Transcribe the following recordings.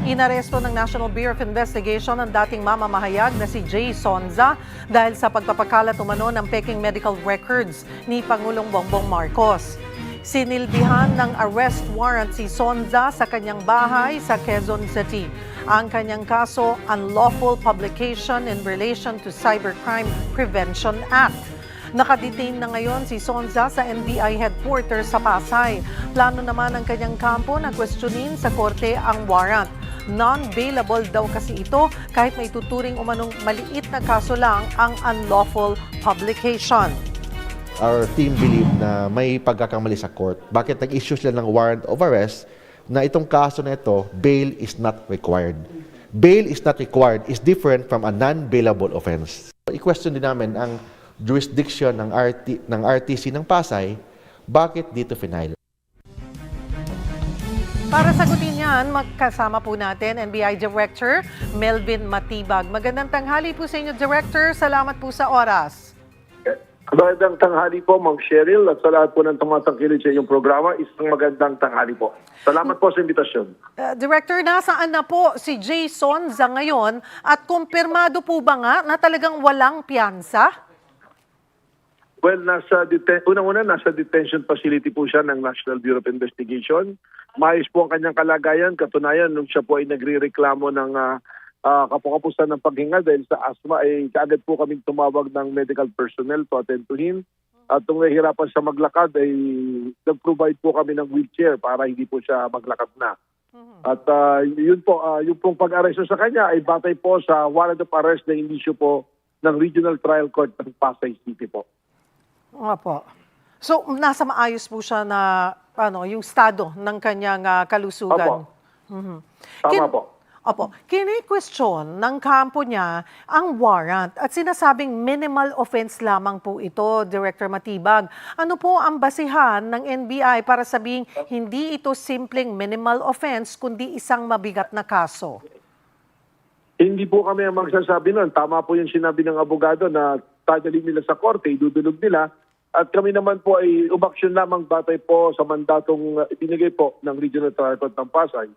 Inaresto ng National Bureau of Investigation ang dating mamamahayag na si Jay Sonza dahil sa pagpapakalat umano ng peking medical records ni Pangulong Bongbong Marcos. Sinilbihan ng arrest warrant si Sonza sa kanyang bahay sa Quezon City. Ang kanyang kaso, unlawful publication in relation to Cybercrime Prevention Act. Nakadetain na ngayon si Sonza sa NBI headquarters sa Pasay. Plano naman ng kanyang kampo na questionin sa korte ang warrant. Non-bailable daw kasi ito kahit may tuturing umanong maliit na kaso lang ang unlawful publication. Our team believe na may pagkakamali sa court. Bakit nag-issue sila ng warrant of arrest na itong kaso na ito, bail is not required. Bail is not required is different from a non-bailable offense. I-question din namin ang jurisdiction ng RTC ng Pasay, bakit dito final? Para sagutin yan, magkasama po natin NBI Director Melvin Matibag. Magandang tanghali po sa inyo, Director. Salamat po sa oras. Magandang tanghali po, Ma'am Cheryl, at sa lahat po ng tumatangkilik sa inyong programa, isang magandang tanghali po. Salamat po sa imbitasyon. Director, nasaan na po si Jay Sonza ngayon at kumpirmado po ba nga na talagang walang piyansa? Well, unang-una, nasa detention facility po siya ng National Bureau of Investigation. Maayos po ang kanyang kalagayan. Katunayan, nung siya po ay nagre-reklamo ng kapukapusan ng paghinga dahil sa asthma, ay kaagad po kaming tumawag ng medical personnel to attend to him. At nung nahihirapan siya maglakad, ay nag-provide po kami ng wheelchair para hindi po siya maglakad na. At yun po, yung pong pag-aresto sa kanya ay batay po sa warrant of arrest na inisyu po ng Regional Trial Court ng Pasay City po. Opo. So, nasa maayos po siya na yung estado ng kanyang kalusugan. Opo. Tama po. Opo. Kini-question ng kampo niya ang warrant at sinasabing minimal offense lamang po ito, Director Matibag. Ano po ang basihan ng NBI para sabing hindi ito simpleng minimal offense kundi isang mabigat na kaso? Hindi po kami ang magsasabi nun. Tama po yung sinabi ng abogado na tadalhin nila sa korte, idudulog nila. At kami naman po ay umaksyon lamang batay po sa mandatong ibinigay po ng Regional Trial Court ng Pasay.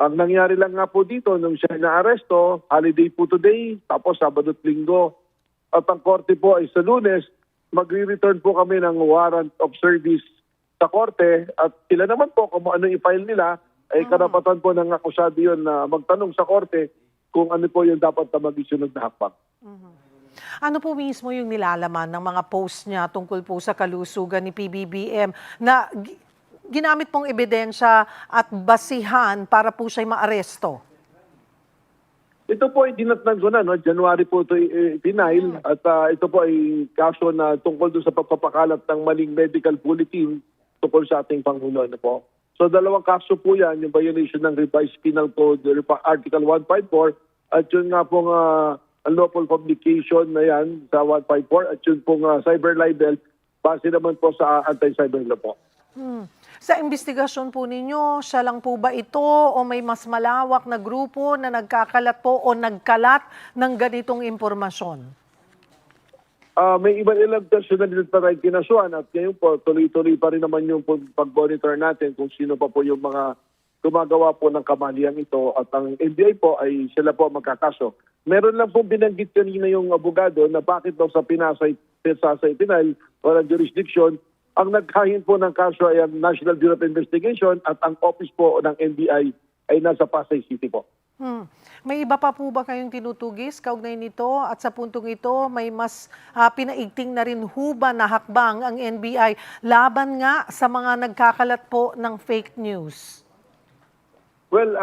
Ang nangyari lang nga po dito, nung siya na-aresto, holiday po today, tapos Sabado at Linggo. At ang korte po ay sa Lunes, magre-return po kami ng warrant of service sa korte. At sila naman po, kung ano i-file nila, ay karapatan po ng akusado yun na magtanong sa korte kung ano po yung dapat na mag-isunod na hakbang. Ano po mismo yung nilalaman ng mga post niya tungkol po sa kalusugan ni PBBM na ginamit pong ebidensya at basihan para po siya'y maaresto? Ito po ay dinatnan ko na, no? January po ito final at ito po ay kaso na tungkol doon sa pagpapakalat ng maling medical bulletin tungkol sa ating Pangulo. Ano po? So dalawang kaso po yan, yung violation ng Revised Penal Code Article 154 at yun nga pong unlawful publication na yan sa 154 at yun pong cyber libel base naman po sa anti-cyber law po. Sa investigasyon po ninyo, siya lang po ba ito o may mas malawak na grupo na nagkakalat po o nagkalat ng ganitong impormasyon? May iba-ilang personalidad pa tayong kinasuhan at ngayon po tuloy-tuloy pa rin naman yung pag-monitor natin kung sino pa po yung mga gumagawa po ng kamalian ito at ang NBI po ay sila po magkakaso. Meron lang po binanggit kanina yung abogado na bakit daw sa Pinasay Pinal walang jurisdiction. Ang naghahin po ng kaso ay ang National Bureau of Investigation at ang office po ng NBI ay nasa Pasay City po. May iba pa po ba kayong tinutugis kaugnay nito at sa puntong ito may mas pinaigting na rin huba na hakbang ang NBI laban nga sa mga nagkakalat po ng fake news? Well,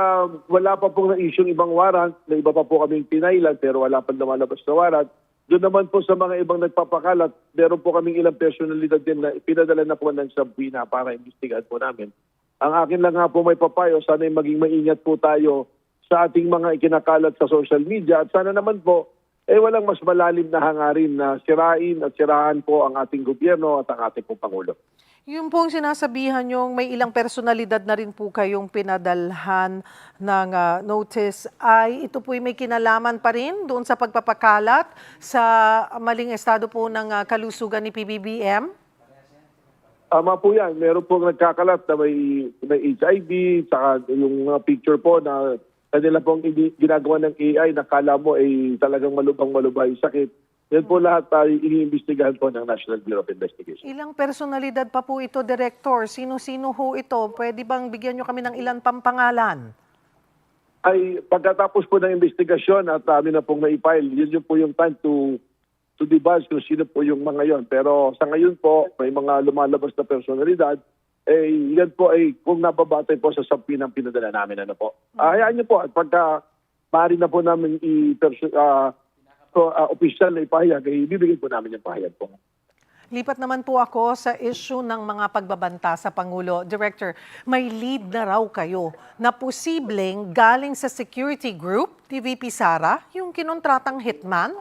wala pa pong na-issue ibang warrant. May iba pa po kaming pinailan pero wala pa lumalabas na warrant. Doon naman po sa mga ibang nagpapakalat, meron po kaming ilang personalidad din na pinadala na po ng Sabina para imbestigahan po namin. Ang akin lang nga po may papayo, sana maging maingat po tayo sa ating mga ikinakalat sa social media at sana naman po walang mas malalim na hangarin na sirain at sirahan po ang ating gobyerno at ang ating pong Pangulo. Yung pong sinasabihan yung may ilang personalidad na rin po kayong pinadalhan ng notice ay ito po'y may kinalaman pa rin doon sa pagpapakalat sa maling estado po ng kalusugan ni PBBM? Tama po yan. Meron pong nagkakalat na may HIV, saka yung picture po na kanila pong ginagawa ng AI na kala mo ay talagang malubang-malubay sakit. Yan po lahat tayo iniimbestigahan po ng National Bureau of Investigation. Ilang personalidad pa po ito, Director? Sino-sino ho ito? Pwede bang bigyan nyo kami ng ilan pang pangalan? Ay pagkatapos po ng investigasyon at amin na pong maipile, yun po yung time to divulge kung sino po yung mga yon. Pero sa ngayon po, may mga lumalabas na personalidad, yan po ay kung nababatay po sa sampi ng pinadala namin. Ano po. Hayaan niyo po, at pagka maaari na po namin official na ipahayag, ay bibigyan po namin yung pahayag po. Lipat naman po ako sa issue ng mga pagbabanta sa Pangulo. Director, may lead na raw kayo na posibleng galing sa security group, TVP Sara, yung kinontratang hitman?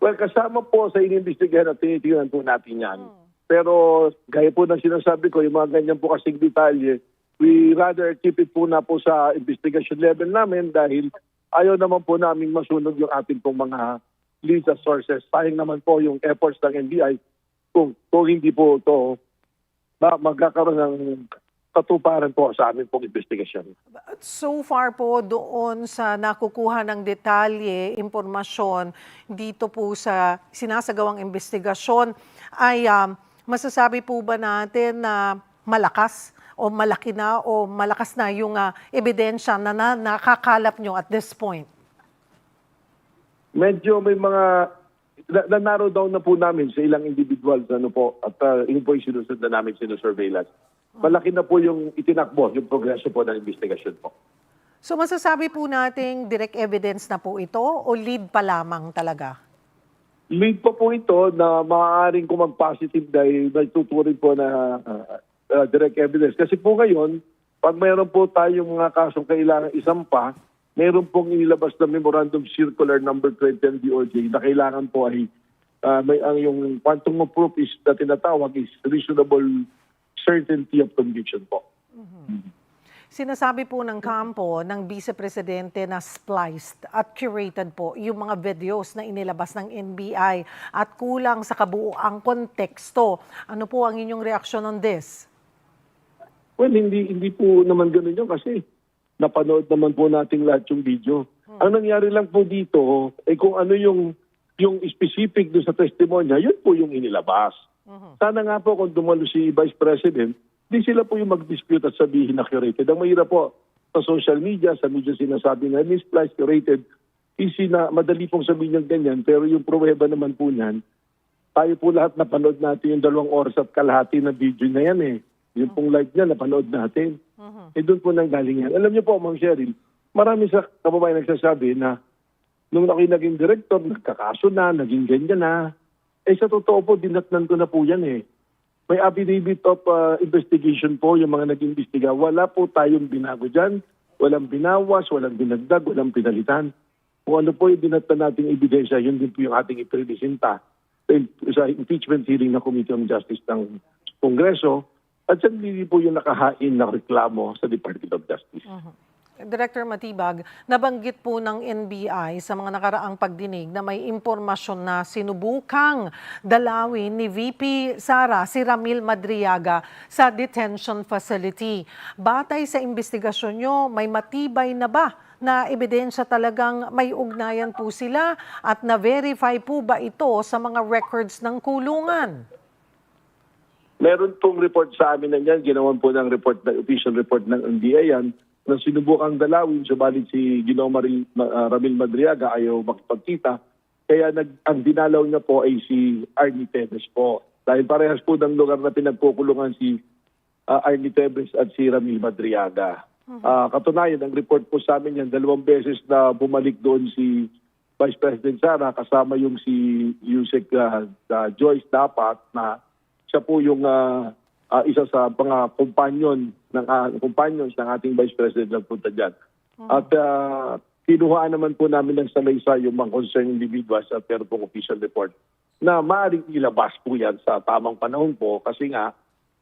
Well, kasama po sa inimbestigahan at tinitingnan po natin yan. Pero gaya po ng sinasabi ko, yung mga ganyan po kasing detalye, we rather keep it po na po sa investigation level namin dahil ayaw naman po namin masunog yung ating pong mga leads at sources. Sayang naman po yung efforts ng NBI kung hindi po ito magkakaroon ng katuparan po sa aming pong investigasyon. So far po doon sa nakukuha ng detalye, impormasyon dito po sa sinasagawang investigasyon ay masasabi po ba natin na malakas o malaki na o malakas na yung ebidensya na nakakalap nyo at this point? Medyo may mga na-narrow down na po namin sa ilang individuals ano po at yun po yung sinusunod na namin sinusurveillance. Malaki na po yung itinakbo, yung progreso po ng investigasyon po. So masasabi po nating direct evidence na po ito o lead pa lamang talaga? Lead pa po ito na maaaring kung mag-positive dahil nagtuturing po na direct evidence. Kasi po ngayon, pag mayroon po tayong mga kasong kailangan isampa, mayroon pong inilabas na Memorandum Circular number 20 ng DOJ na kailangan po ay yung quantum of proof is na tinatawag is reasonable certainty of conviction po. Sinasabi po ng kampo ng Vice Presidente na spliced at curated po yung mga videos na inilabas ng NBI at kulang sa kabuuang konteksto. Ano po ang inyong reaksyon on this? Well, hindi po naman ganun yun kasi napanood naman po nating lahat yung video. Ang nangyari lang po dito, kung ano yung specific doon sa testimonya, yun po yung inilabas. Sana nga po kung dumalo si Vice President, di sila po yung mag-dispute at sabihin na curated. Ang mahirap po sa social media, sa media sinasabi na misplaced, curated, easy na madali pong sabihin yung ganyan, pero yung pruweba naman po niyan, tayo po lahat napanood natin yung 2 oras at kalahati na video na yan eh. Yung pong live niya, napanood natin. Doon po nang galing yan. Alam niyo po, Ma'am Cheryl, marami sa kababayan nagsasabi na nung ako'y naging director, nagkakaso na, naging ganyan na. Sa totoo po, dinatnan ko na po yan eh. May affidavit of investigation po yung mga nag-imbestiga. Wala po tayong binago dyan. Walang binawas, walang binagdag, walang pinalitan. Kung ano po yung dinatnan nating ebidensya, yun din po yung ating ipresinta sa impeachment hearing ng Committee on Justice ng Kongreso. At yan hindi po yung nakahain na reklamo sa Department of Justice. Director Matibag, nabanggit po ng NBI sa mga nakaraang pagdinig na may impormasyon na sinubukang dalawin ni VP Sara si Ramil Madriaga sa detention facility. Batay sa investigasyon nyo, may matibay na ba na ebidensya talagang may ugnayan po sila at na-verify po ba ito sa mga records ng kulungan? Meron pong report sa amin na yan. Ginawan po ng official report ng NBI yan na sinubukang dalawin, subalit si Ginoong Ramil Madriaga ayaw makipagkita. Kaya ang dinalaw niya po ay si Arnie Tevez po. Dahil parehas po ng lugar na pinagkukulungan si Arnie Tevez at si Ramil Madriaga. Katunayan, ang report po sa amin yan, 2 beses na bumalik doon si Vice President Sara kasama yung si Yusek Joyce dapat na siya po yung isa sa mga companions ng ating Vice President na punta dyan. At kinuhaan naman po namin ng salaysay yung mga concerned individuals at meron pong official report na maaaring ilabas po yan sa tamang panahon po kasi nga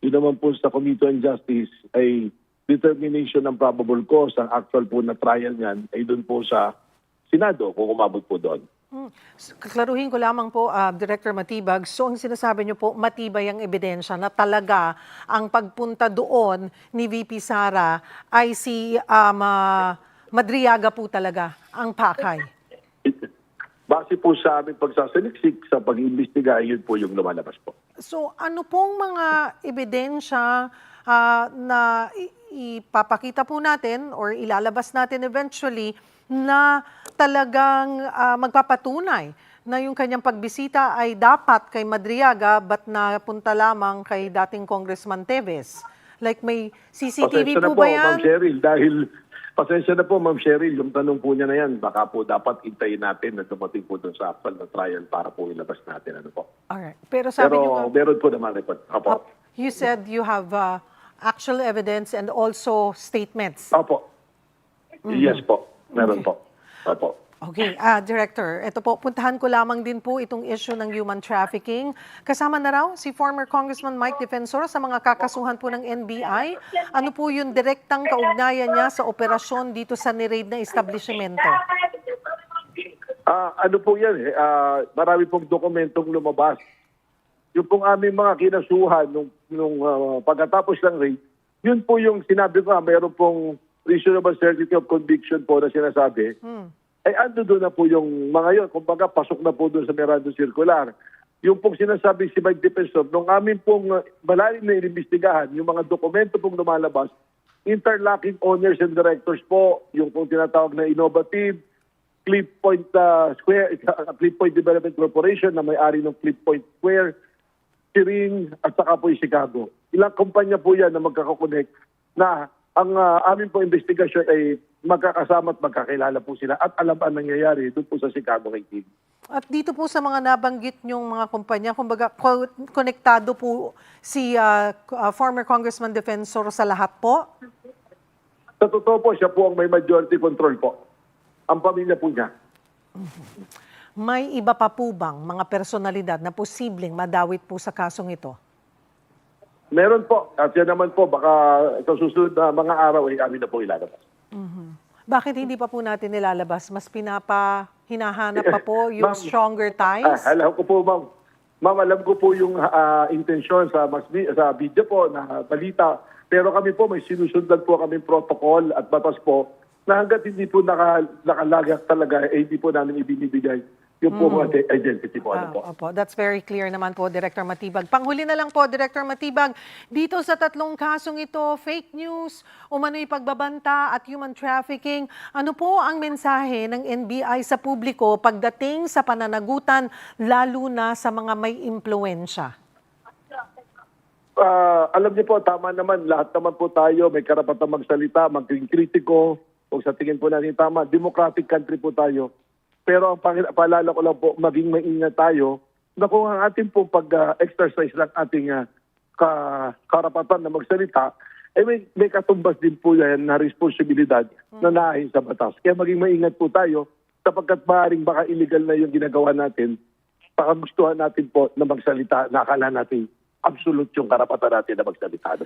yun naman po sa Committee on Justice ay determination ng probable cause, ang actual po na trial niyan ay doon po sa Senado kung umabot po doon. Klaruhin ko lamang po, Director Matibag, so ang sinasabi niyo po, matibay ang ebidensya na talaga ang pagpunta doon ni VP Sara ay si Madriaga po talaga ang pakay. Base po sa aming pagsasaliksik sa pag-iimbestiga, yun po yung lumalabas po. So ano pong mga ebidensya na ipapakita po natin or ilalabas natin eventually na talagang magpapatunay na yung kanyang pagbisita ay dapat kay Madriaga but napunta lamang kay dating Congressman Teves? Like may CCTV Pasensya na po po, ba yan? Ma'am Cheryl, dahil pasensya na po, Ma'am Cheryl, yung tanong po niya na yan, baka po dapat intayin natin na dumating po doon sa actual na trial para po ilabas natin. Ano po. Alright. Pero sabi Pero niyo nga, meron po naman record. Opo. you said you have actual evidence and also statements. Opo. Yes po. Meron po. Opo. Okay, Director, ito po, puntahan ko lamang din po itong issue ng human trafficking. Kasama na raw si former Congressman Mike Defensor sa mga kakasuhan po ng NBI. Ano po yung direktang kaugnayan niya sa operasyon dito sa niraid na establishmento? Ano po yan marami pong dokumentong lumabas. Yung pong aming mga kinasuhan nung pagkatapos ng raid, yun po yung sinabi ko, mayroon pong reasonable certainty of conviction po na sinasabi. Ay ando doon na po yung mga yun. Kumbaga, pasok na po doon sa Miranda Circular. Yung pong sinasabi si Mike Defensor, nung amin pong malalim na inimbestigahan, yung mga dokumento pong lumalabas, interlocking owners and directors po, yung pong tinatawag na innovative, Cliff Point Cliff Point Development Corporation na may-ari ng Cliff Point Square, Siring, at saka po yung Chicago. Ilang kumpanya po yan na magkakakonect na ang aming po investigasyon ay magkakasama at magkakilala po sila at alam ang nangyayari doon po sa Chicago kay King. At dito po sa mga nabanggit niyong mga kumpanya, kumbaga konektado po si former Congressman Defensor sa lahat po? Sa totoo po, siya po ang may majority control po. Ang pamilya po niya. May iba pa po bang mga personalidad na posibleng madawit po sa kasong ito? Meron po. At yan naman po, baka sa susunod na mga araw ay amin na po ilalabas. Bakit hindi pa po natin nilalabas? Mas hinahanap pa po yung Ma'am, stronger ties? Alam ko po, ma'am. Ma'am, alam ko po yung intensyon sa video po na balita. Pero kami po, may sinusundan po kami protocol at batas po na hanggat hindi po nakalagak talaga, hindi po namin ibinibigay yung po identity po. Ano po. Opo, that's very clear naman po, Director Matibag. Panghuli na lang po, Director Matibag, dito sa tatlong kasong ito, fake news, umano'y pagbabanta at human trafficking, ano po ang mensahe ng NBI sa publiko pagdating sa pananagutan, lalo na sa mga may impluensya? Alam niyo po, tama naman, lahat naman po tayo, may karapatang magsalita, maging kritiko, kung sa tingin po natin tama, democratic country po tayo. Pero ang paalala ko lang po, maging maingat tayo na kung ang ating po pag-exercise ng ating karapatan na magsalita, may katumbas din po yan na responsibilidad na naahin sa batas. Kaya maging maingat po tayo sapagkat maaaring baka illegal na yung ginagawa natin, baka gustuhan natin po na magsalita na akala natin absolute yung karapatan natin na magsalita.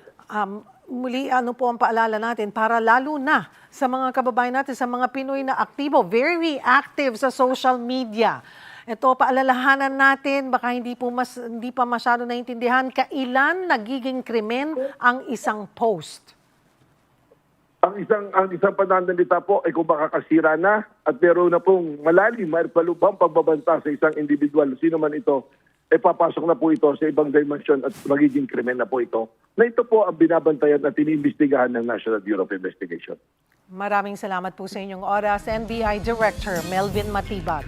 Muli, ano po ang paalala natin para lalo na sa mga kababayan natin, sa mga Pinoy na aktibo, very active sa social media. Ito, paalalahanan natin, baka hindi pa masyado naintindihan, kailan nagiging krimen ang isang post? Ang isang pananalita po ay kung makakasira na at meron na pong malalim, malubhang pagbabanta sa isang individual, sino man ito, papasok na po ito sa ibang dimension at magiging krimen na po ito. Na ito po ang binabantayan at iniimbestigahan ng National Bureau of Investigation. Maraming salamat po sa inyong oras, NBI Director Melvin Matibag.